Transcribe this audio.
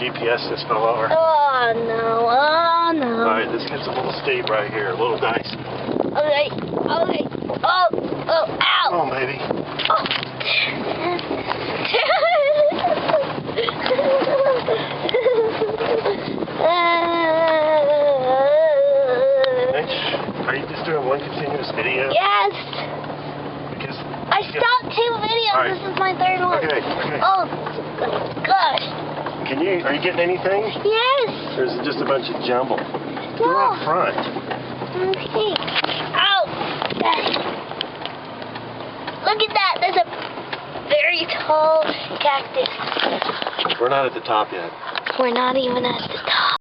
GPS just fell over. Oh no, oh no. Alright, this gets a little steep right here, a little dicey. Okay, okay. Oh, ow. Oh, maybe. Oh. Are you just doing one continuous video? Yes. Because I stopped 2 videos. Right. This is my 3rd one. Okay. Oh, gosh. Are you getting anything? Yes. Or is it just a bunch of jumble? No. Go up front. Okay. Ow. Look at that. There's a very tall cactus. We're not at the top yet. We're not even at the top.